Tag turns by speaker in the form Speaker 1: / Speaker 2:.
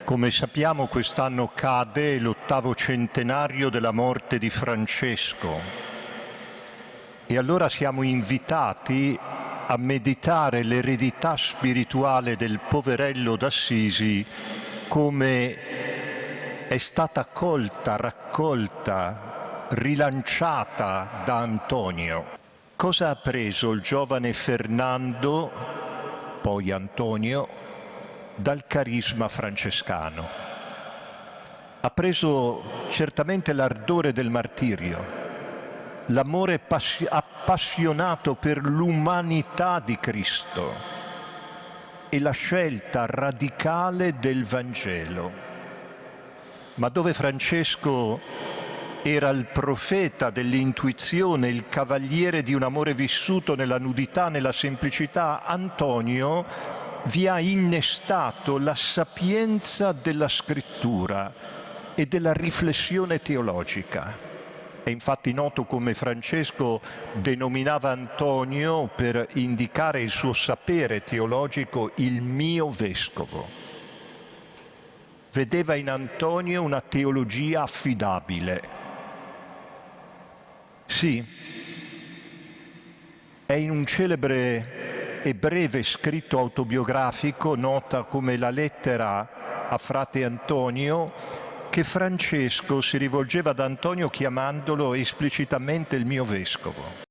Speaker 1: Come sappiamo, quest'anno cade l'8° centenario della morte di Francesco e allora siamo invitati a meditare l'eredità spirituale del poverello d'Assisi come è stata colta, raccolta, rilanciata da Antonio. Cosa ha preso il giovane Fernando, poi Antonio, dal carisma francescano? Ha preso certamente l'ardore del martirio, l'amore appassionato per l'umanità di Cristo e la scelta radicale del Vangelo. Ma dove Francesco era il profeta dell'intuizione, il cavaliere di un amore vissuto nella nudità, nella semplicità, Antonio vi ha innestato la sapienza della scrittura e della riflessione teologica. È infatti noto come Francesco denominava Antonio, per indicare il suo sapere teologico, il mio vescovo. Vedeva in Antonio una teologia affidabile. Sì, è in un celebre e breve scritto autobiografico, nota come la lettera a frate Antonio, che Francesco si rivolgeva ad Antonio chiamandolo esplicitamente il mio vescovo.